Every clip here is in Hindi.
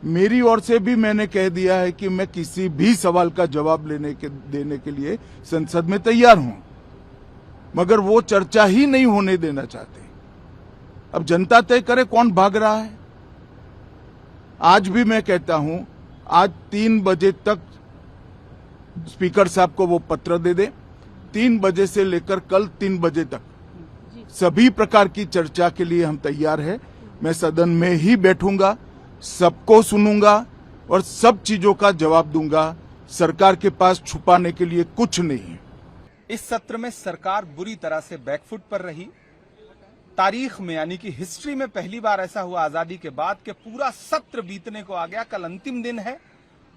मेरी ओर से भी मैंने कह दिया है कि मैं किसी भी सवाल का जवाब देने के लिए संसद में तैयार हूं, मगर वो चर्चा ही नहीं होने देना चाहते। अब जनता तय करे कौन भाग रहा है। आज भी मैं कहता हूं, आज 3 बजे तक स्पीकर साहब को वो पत्र दे दे। 3 बजे से लेकर कल 3 बजे तक सभी प्रकार की चर्चा के लिए हम तैयार हैं। मैं सदन में ही बैठूंगा, सबको सुनूंगा और सब चीजों का जवाब दूंगा। सरकार के पास छुपाने के लिए कुछ नहीं है। इस सत्र में सरकार बुरी तरह से बैकफुट पर रही। तारीख में यानी कि हिस्ट्री में पहली बार ऐसा हुआ आजादी के बाद कि पूरा सत्र बीतने को आ गया। कल अंतिम दिन है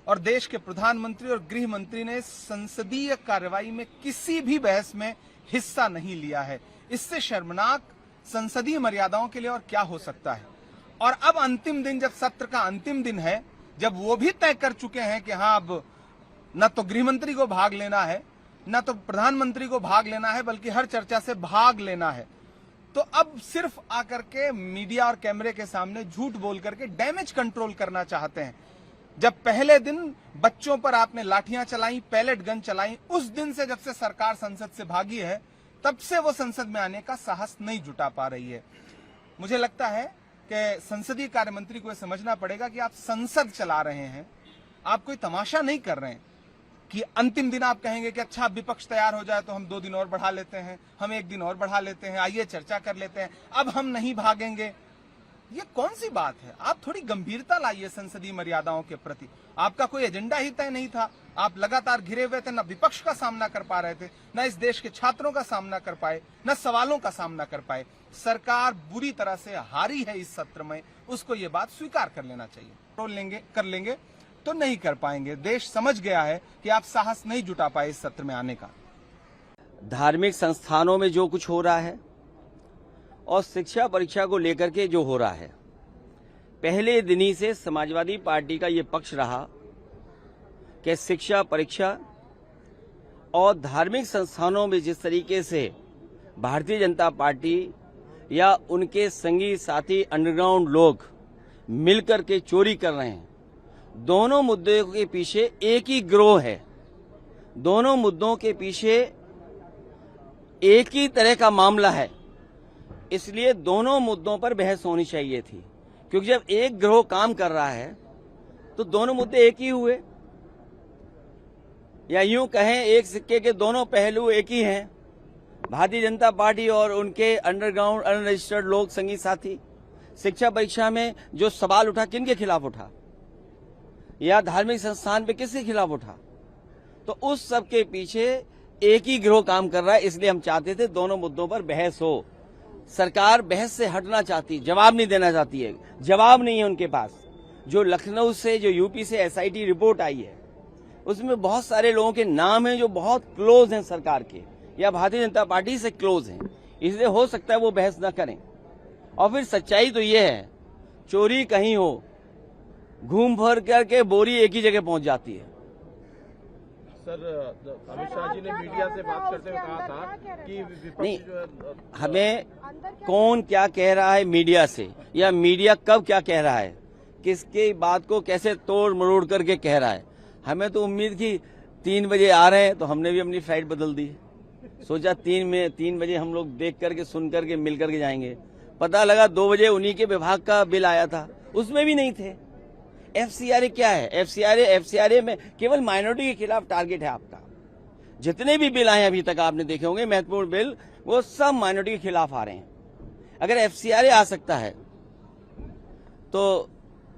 और देश के प्रधानमंत्री और गृह मंत्री ने संसदीय कार्रवाई में किसी भी बहस में हिस्सा नहीं लिया है। इससे शर्मनाक संसदीय मर्यादाओं के लिए और क्या हो सकता है। और अब अंतिम दिन, जब सत्र का अंतिम दिन है, जब वो भी तय कर चुके हैं कि हाँ अब न तो गृह मंत्री को भाग लेना है न तो प्रधानमंत्री को भाग लेना है, बल्कि हर चर्चा से भाग लेना है, तो अब सिर्फ आकर के मीडिया और कैमरे के सामने झूठ बोल करके डैमेज कंट्रोल करना चाहते हैं। जब पहले दिन बच्चों पर आपने लाठियां चलाई, पैलेट गन चलाई, उस दिन से जब से सरकार संसद से भागी है, तब से वो संसद में आने का साहस नहीं जुटा पा रही है। मुझे लगता है कि संसदीय कार्य मंत्री को यह समझना पड़ेगा कि आप संसद चला रहे हैं, आप कोई तमाशा नहीं कर रहे हैं कि अंतिम दिन आप कहेंगे कि अच्छा विपक्ष तैयार हो जाए तो हम 2 दिन और बढ़ा लेते हैं, हम 1 दिन और बढ़ा लेते हैं, आइए चर्चा कर लेते हैं, अब हम नहीं भागेंगे। ये कौन सी बात है? आप थोड़ी गंभीरता लाइए संसदीय मर्यादाओं के प्रति। आपका कोई एजेंडा ही तय नहीं था, आप लगातार घिरे हुए थे, न विपक्ष का सामना कर पा रहे थे, न इस देश के छात्रों का सामना कर पाए, न सवालों का सामना कर पाए। सरकार बुरी तरह से हारी है इस सत्र में, उसको ये बात स्वीकार कर लेना चाहिए। कर लेंगे तो नहीं कर पाएंगे। देश समझ गया है कि आप साहस नहीं जुटा पाए इस सत्र में आने का। धार्मिक संस्थानों में जो कुछ हो रहा है और शिक्षा परीक्षा को लेकर के जो हो रहा है, पहले दिन ही से समाजवादी पार्टी का ये पक्ष रहा कि शिक्षा परीक्षा और धार्मिक संस्थानों में जिस तरीके से भारतीय जनता पार्टी या उनके संगी साथी अंडरग्राउंड लोग मिलकर के चोरी कर रहे हैं, दोनों मुद्दों के पीछे एक ही गिरोह है, दोनों मुद्दों के पीछे एक ही तरह का मामला है। इसलिए दोनों मुद्दों पर बहस होनी चाहिए थी, क्योंकि जब एक गिरोह काम कर रहा है तो दोनों मुद्दे एक ही हुए, या यूं कहें एक सिक्के के दोनों पहलू एक ही हैं। भारतीय जनता पार्टी और उनके अंडरग्राउंड अनरजिस्टर्ड लोग संगी साथी। शिक्षा परीक्षा में जो सवाल उठा, किनके खिलाफ उठा, या धार्मिक संस्थान पे किसके खिलाफ उठा, तो उस सब के पीछे एक ही गिरोह काम कर रहा है। इसलिए हम चाहते थे दोनों मुद्दों पर बहस हो। सरकार बहस से हटना चाहती, जवाब नहीं देना चाहती है, जवाब नहीं है उनके पास। जो लखनऊ से, जो यूपी से एसआईटी रिपोर्ट आई है, उसमें बहुत सारे लोगों के नाम हैं जो बहुत क्लोज हैं सरकार के या भारतीय जनता पार्टी से क्लोज हैं। इसलिए हो सकता है वो बहस न करें। और फिर सच्चाई तो ये है, चोरी कहीं हो, घूम फिर करके बोरी एक ही जगह पहुंच जाती है। सर, अमित शाह जी ने मीडिया से बात करते हुए कहा था कि नहीं, हमें कौन क्या कह रहा है मीडिया से, या मीडिया कब क्या कह रहा है, किसकी बात को कैसे तोड़ मरोड़ करके कह रहा है। हमें तो उम्मीद की 3 बजे आ रहे हैं, तो हमने भी अपनी फ्लाइट बदल दी। सोचा 3 बजे हम लोग देख करके, सुन करके, मिल करके जाएंगे। पता लगा 2 बजे उन्हीं के विभाग का बिल आया था, उसमें भी नहीं थे। एफसीआरए क्या है? एफसीआरए में केवल माइनॉरिटी के खिलाफ टारगेट है आपका। जितने भी बिल आए अभी तक आपने देखे होंगे महत्वपूर्ण बिल, वो सब माइनॉरिटी के खिलाफ आ रहे हैं। अगर एफसीआरए आ सकता है तो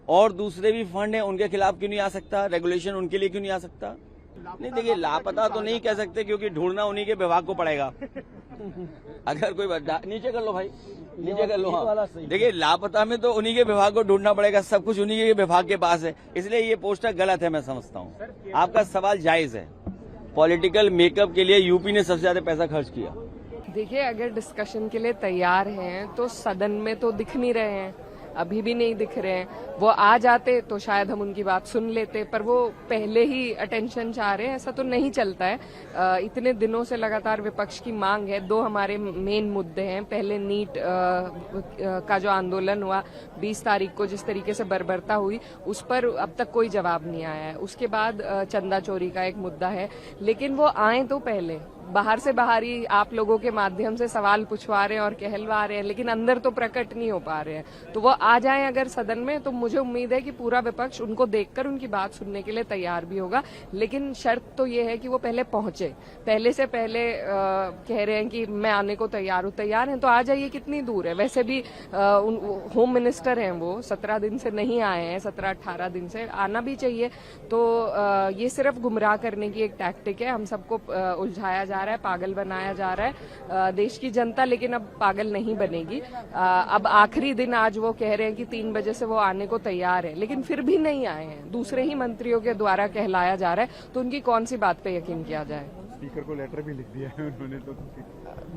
और दूसरे भी फंड हैं, उनके खिलाफ क्यों नहीं आ सकता? रेगुलेशन उनके लिए क्यों नहीं आ सकता? नहीं, देखिए, लापता तो नहीं कह सकते, क्योंकि ढूंढना उन्हीं के विभाग को पड़ेगा। अगर कोई नीचे कर लो भाई, नीचे कर लो। हाँ, देखिए, लापता में तो उन्हीं के विभाग को ढूंढना पड़ेगा, सब कुछ उन्हीं के विभाग के पास है। इसलिए ये पोस्टर गलत है, मैं समझता हूँ। आपका सवाल जायज है। पॉलिटिकल मेकअप के लिए यूपी ने सबसे ज्यादा पैसा खर्च किया। देखिए, अगर डिस्कशन के लिए तैयार हैं तो सदन में तो दिख नहीं रहे हैं। अभी भी नहीं दिख रहे हैं। वो आ जाते तो शायद हम उनकी बात सुन लेते, पर वो पहले ही अटेंशन चाह रहे हैं, ऐसा तो नहीं चलता है। इतने दिनों से लगातार विपक्ष की मांग है, 2 हमारे मेन मुद्दे हैं। पहले नीट का जो आंदोलन हुआ 20 तारीख को, जिस तरीके से बर्बरता हुई, उस पर अब तक कोई जवाब नहीं आया है। उसके बाद चंदा चोरी का एक मुद्दा है, लेकिन वो आए तो पहले बाहर से बाहर ही आप लोगों के माध्यम से सवाल पूछवा रहे हैं और कहलवा रहे हैं, लेकिन अंदर तो प्रकट नहीं हो पा रहे हैं। तो वो आ जाएं अगर सदन में, तो मुझे उम्मीद है कि पूरा विपक्ष उनको देखकर उनकी बात सुनने के लिए तैयार भी होगा। लेकिन शर्त तो ये है कि वो पहले पहुंचे। पहले से पहले कह रहे हैं कि मैं आने को तैयार हूं, तैयार हैं तो आ जाइए, कितनी दूर है। वैसे भी होम मिनिस्टर हैं, वो 17 दिन से नहीं आए हैं, 17-18 दिन से, आना भी चाहिए। तो ये सिर्फ गुमराह करने की एक टैक्टिक है, हम सबको उलझाया जा रहा है, पागल बनाया जा रहा है देश की जनता, लेकिन अब पागल नहीं बनेगी। अब आखिरी दिन आज वो कह रहे हैं कि 3 बजे से वो आने को तैयार है, लेकिन फिर भी नहीं आए हैं। दूसरे ही मंत्रियों के द्वारा कहलाया जा रहा है, तो उनकी कौन सी बात पे यकीन किया जाए। स्पीकर को लेटर भी लिख दिया है उन्होंने तो।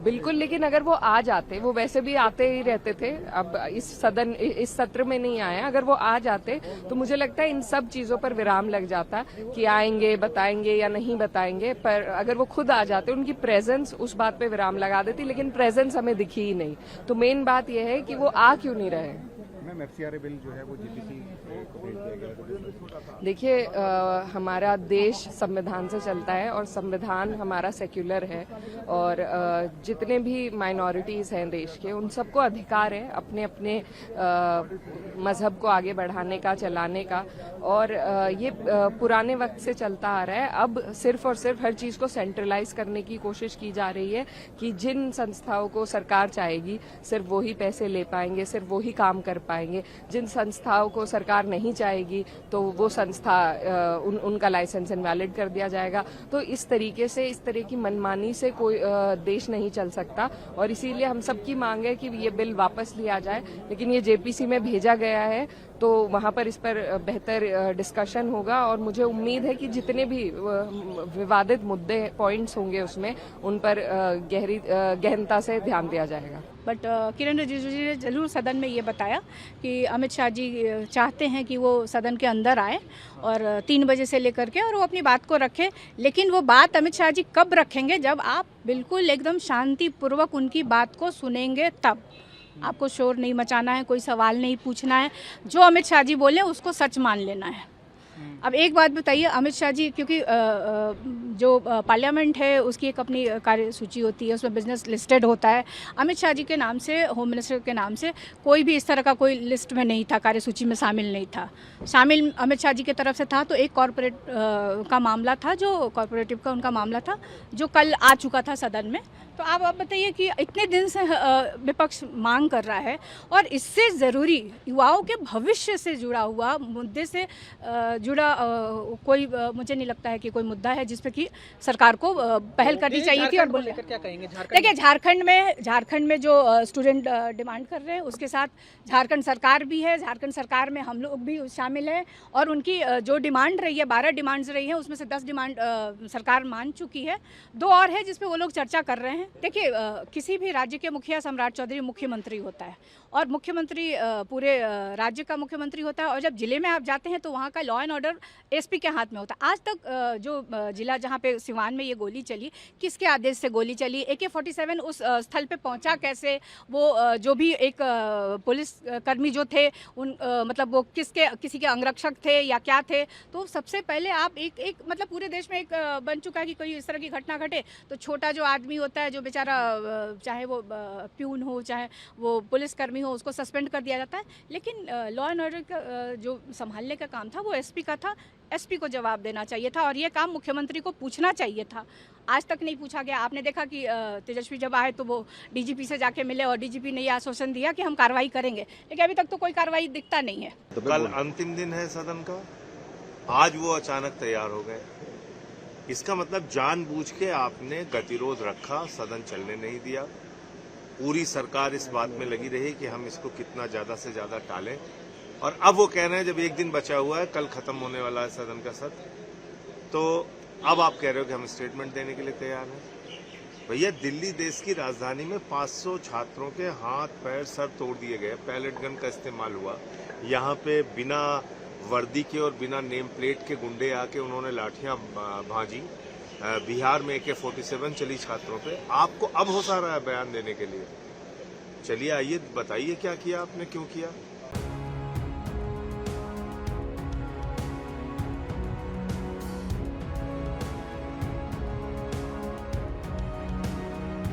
बिल्कुल, लेकिन अगर वो आ जाते, वो वैसे भी आते ही रहते थे, अब इस सत्र में नहीं आए, अगर वो आ जाते तो मुझे लगता है इन सब चीजों पर विराम लग जाता कि आएंगे, बताएंगे या नहीं बताएंगे। पर अगर वो खुद आ जाते, उनकी प्रेजेंस उस बात पे विराम लगा देती, लेकिन प्रेजेंस हमें दिखी ही नहीं। तो मेन बात यह है कि वो आ क्यों नहीं रहे। मैम, एफसीआरए बिल जो है वो जीपीसी को भेज दिया गया। देखिए, हमारा देश संविधान से चलता है और संविधान हमारा सेक्युलर है, और जितने भी माइनॉरिटीज हैं देश के, उन सबको अधिकार है अपने अपने मजहब को आगे बढ़ाने का, चलाने का। और ये पुराने वक्त से चलता आ रहा है। अब सिर्फ और सिर्फ हर चीज को सेंट्रलाइज करने की कोशिश की जा रही है कि जिन संस्थाओं को सरकार चाहेगी सिर्फ वही पैसे ले पाएंगे, सिर्फ वही काम कर पाएंगे। जिन संस्थाओं को सरकार नहीं चाहेगी तो वो संस्था उनका लाइसेंस इनवैलिड कर दिया जाएगा। तो इस तरीके से, इस तरह की मनमानी से कोई देश नहीं चल सकता, और इसीलिए हम सबकी मांग है कि ये बिल वापस लिया जाए। लेकिन ये जेपीसी में भेजा गया है, तो वहां पर इस पर बेहतर डिस्कशन होगा, और मुझे उम्मीद है कि जितने भी विवादित मुद्दे, पॉइंट्स होंगे उसमें, उन पर गहनता से ध्यान दिया जाएगा। बट किरण रिजिजू जी ने जरूर सदन में ये बताया कि अमित शाह जी चाहते हैं कि वो सदन के अंदर आए और 3 बजे से लेकर के, और वो अपनी बात को रखें। लेकिन वो बात अमित शाह जी कब रखेंगे, जब आप बिल्कुल एकदम शांतिपूर्वक उनकी बात को सुनेंगे तब। आपको शोर नहीं मचाना है, कोई सवाल नहीं पूछना है, जो अमित शाह जी बोले उसको सच मान लेना है। अब एक बात बताइए, अमित शाह जी, क्योंकि जो पार्लियामेंट है उसकी एक अपनी कार्यसूची होती है, उसमें बिजनेस लिस्टेड होता है। अमित शाह जी के नाम से, होम मिनिस्टर के नाम से कोई भी इस तरह का कोई लिस्ट में नहीं था, कार्यसूची में शामिल नहीं था। शामिल अमित शाह जी की तरफ से था तो एक कॉरपोरेट का मामला था, जो कॉरपोरेटिव का उनका मामला था, जो कल आ चुका था सदन में। तो आप बताइए कि इतने दिन से विपक्ष मांग कर रहा है, और इससे ज़रूरी युवाओं के भविष्य से जुड़ा हुआ, मुद्दे से जुड़ा कोई, मुझे नहीं लगता है कि कोई मुद्दा है जिस पे कि सरकार को पहल करनी चाहिए थी। और बोले क्या कहेंगे, देखिए, झारखंड में जो स्टूडेंट डिमांड कर रहे हैं, उसके साथ झारखंड सरकार भी है, झारखंड सरकार में हम लोग भी शामिल हैं, और उनकी जो डिमांड रही है, 12 डिमांड्स रही हैं, उसमें से 10 डिमांड सरकार मान चुकी है, 2 और है जिस पे वो लोग चर्चा कर रहे हैं। देखिए, किसी भी राज्य के मुखिया सम्राट चौधरी मुख्यमंत्री होता है, और मुख्यमंत्री पूरे राज्य का मुख्यमंत्री होता है, और जब जिले में आप जाते हैं तो वहाँ का लॉ एंड ऑर्डर एसपी के हाथ में होता है। आज तक जो जिला जहाँ पे सिवान में ये गोली चली, किसके आदेश से गोली चली, AK-47 उस स्थल पे पहुँचा कैसे, वो जो भी एक पुलिस कर्मी जो थे उन मतलब वो किसी के अंगरक्षक थे या क्या थे। तो सबसे पहले आप एक मतलब पूरे देश में एक बन चुका है कि कोई इस तरह की घटना घटे तो छोटा जो आदमी होता है, जो बेचारा, चाहे वो प्यून हो चाहे वो पुलिसकर्मी हो, उसको सस्पेंड कर दिया जाता है। लेकिन लॉ एंड ऑर्डर का जो संभालने का काम था वो एसपी का था, एसपी को जवाब देना चाहिए था, और ये काम मुख्यमंत्री को पूछना चाहिए था। आज तक नहीं पूछा गया। आपने देखा कि तेजस्वी जब आए तो वो डीजीपी से जाके मिले, और डीजीपी ने ये आश्वासन दिया कि हम कार्रवाई करेंगे, लेकिन अभी तक तो कोई कार्रवाई दिखता नहीं है। कल अंतिम दिन है सदन का, आज वो अचानक तैयार हो गए। इसका मतलब जानबूझ के आपने गतिरोध रखा, सदन चलने नहीं दिया। पूरी सरकार इस बात में लगी रही कि हम इसको कितना ज्यादा से ज्यादा टालें, और अब वो कह रहे हैं जब एक दिन बचा हुआ है, कल खत्म होने वाला है सदन का सत्र, तो अब आप कह रहे हो कि हम स्टेटमेंट देने के लिए तैयार हैं। भैया दिल्ली देश की राजधानी में 500 छात्रों के हाथ पैर सर तोड़ दिए गए, पैलेट गन का इस्तेमाल हुआ। यहाँ पे बिना वर्दी के और बिना नेम प्लेट के गुंडे आके उन्होंने लाठियां भांजी। बिहार में AK-47 चली छात्रों पे। आपको अब होश आ रहा है बयान देने के लिए? चलिए आइए बताइए क्या किया आपने, क्यों किया?